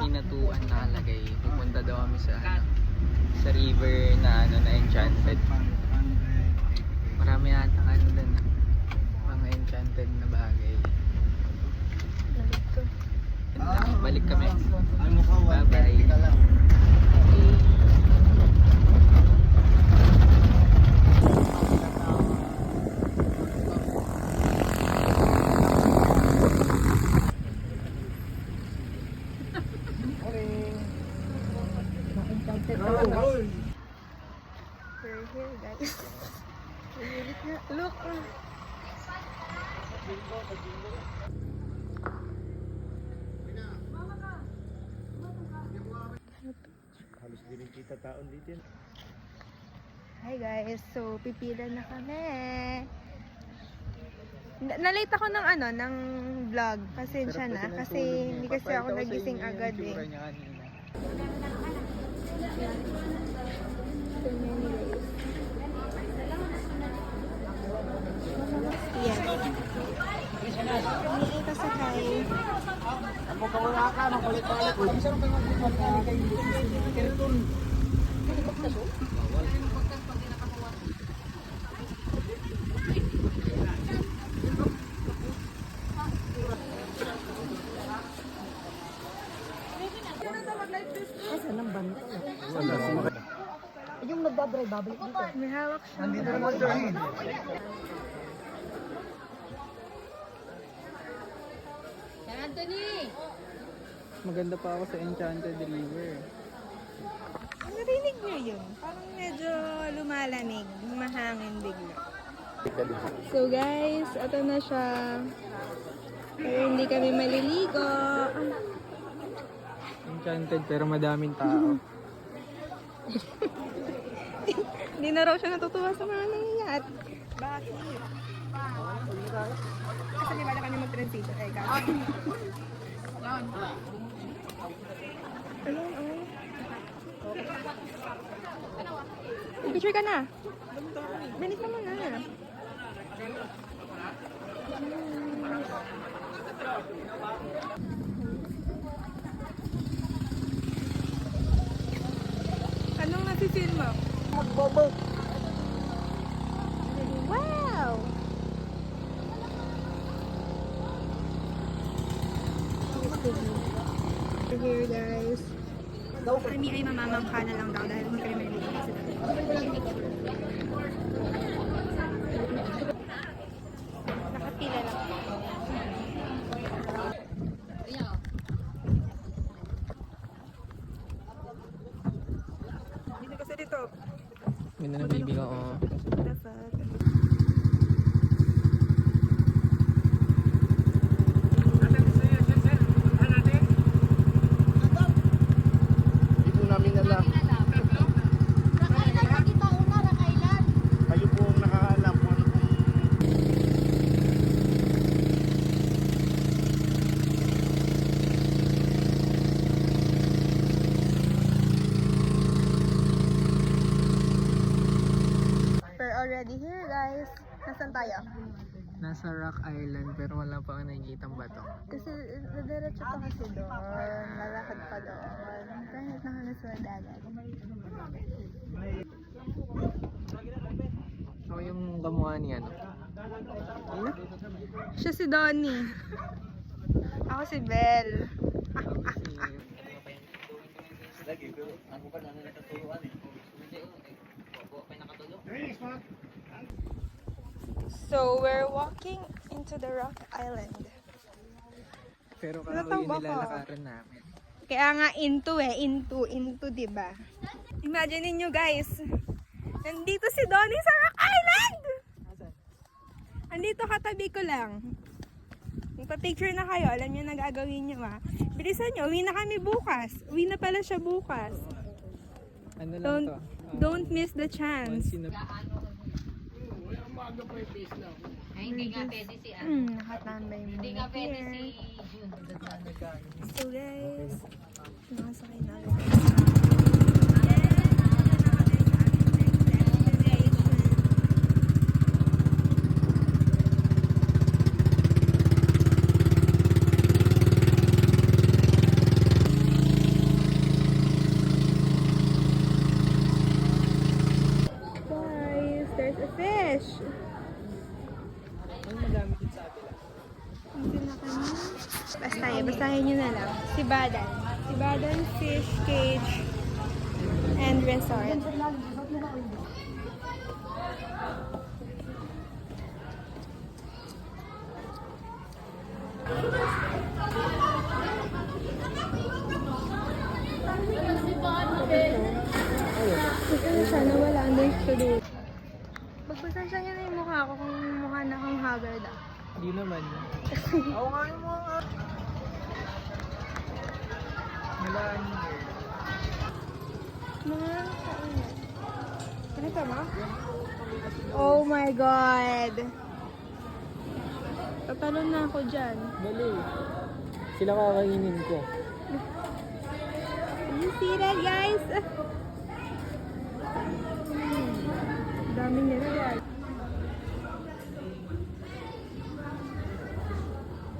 Hinatuan nakalagay. Pupunta daw kami sa river na na enchanted. Marami yata dun. Mga enchanted na bagay. Balik kami. Bye-bye. We're here, guys. Look! Halos di rin kita taon dito. Hi guys, so pipila na kami. Nalate ako ng ng vlog. Pasensya na kasi hindi kasi ako nagising agad eh. Yan. Hindi ito sa kay. Ako kawala ka, makulit-palit. Kami sarang pang-makulit kayo dito. Asan ang banda? Yung nagbabray, babalik dito. May hawak siya. Nandito naman sir. Anthony! Maganda pa ako sa Enchanted River. Narinig niyo yun? Parang medyo lumalamig. Mahangin bigla. So guys, ito na siya. Pero hindi kami maliligo. Enchanted pero madaming tao. Hindi na raw siya natutuwa sa mga nangyayat. Bakit? Kasi di ba na kami mag-transition? Eh, guys. Ano? Picture ka na. Bilis naman na. Anong nafe-feel mo? Magbobo. Wow! We're here guys. Kami ay mamamangka na lang daw dahil hindi kami maliligo sa dati. Nakapila lang. Dito kasi dito. Ganda ng bibig ako. The fuck? Dito namin alam. Rakailan pa kita una, rakailan. Kayo po ang nakakaalam kung ano pong We're already here guys. Nasaan tayo? Nasa Rock Island pero wala pa akong nakikitang bato. Kasi nadiretso pa kasi doon. Lalakad pa doon. Kahit nakalas sa dagat. Ako yung kamukha ni ano. Siya si Donnie. Ako si Belle. So we're walking into the Rock Island. Pero Wala kaya pang yung baka. nilalakaran namin. Kaya nga into, diba? Imagine niyo guys. Nandito si Donnie sa Rock Island! Andito katabi ko lang. Magpa-picture na kayo. Alam niyo na gagawin niyo ha. Bilisan niyo. Uwi na kami bukas. Uwi na pala siya bukas. Ano lang Don't, to? don't miss the chance. Once in a... Ay, hindi nga pwede si Nakatambay mo. Hindi nga pwede si June. So guys, nakasakay na agad. basahin nyo na lang. Sibadan. Sibadan Fish Cage and Resort. Ito na siya, nawala. Andun siya doon. Magpasensya niya na yung mukha ko kung mukha na akong haggard ah. Hindi naman. Oo nga yung mga... Wala niyo. Mga kainat. Ano ka ma? Oh my God! Tatalon na ako dyan. Dali. Sila kakainin ko. You see that, guys? Dami nila, guys.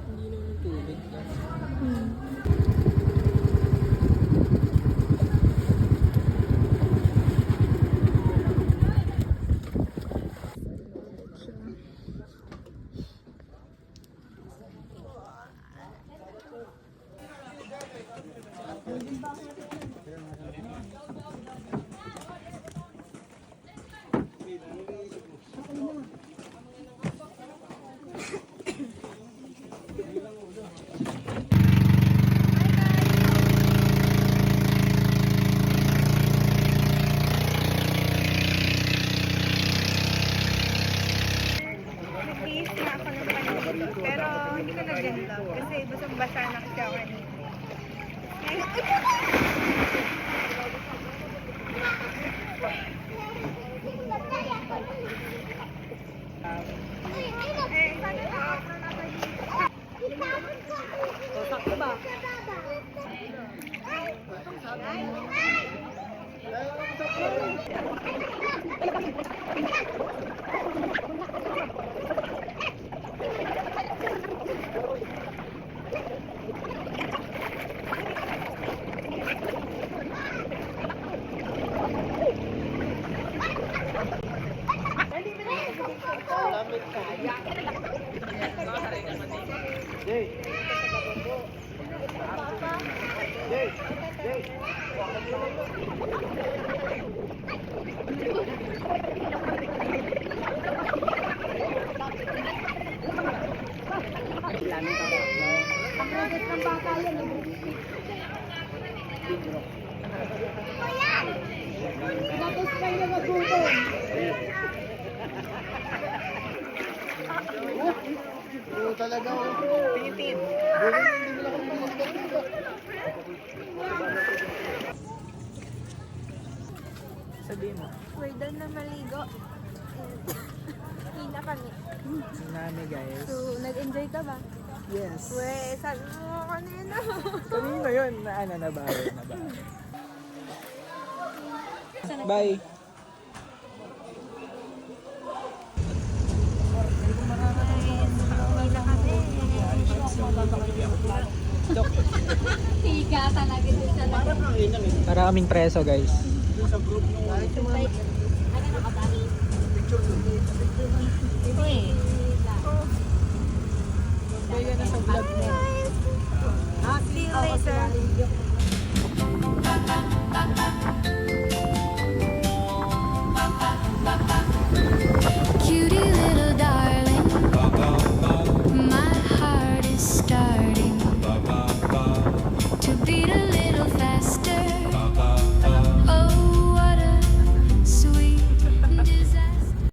Hindi naman tubig. Hmm. Nag-iis na ako ng panito. Pero hindi ko nagganto. Kasi basang-basa na kasi ako kanina. Oo talaga. Pinipin. Sabihin mo. We're done na maligo. Hina kami. Nami guys. So, nag-enjoy ka ba? Yes. We, sabi mo kanina. Kanino yun? Na ano, nabawi. Bye. Hina kami. Tiga talaga din sa Para kaming preso guys. Ito eh. Kaya na sa vlog mo. See you later.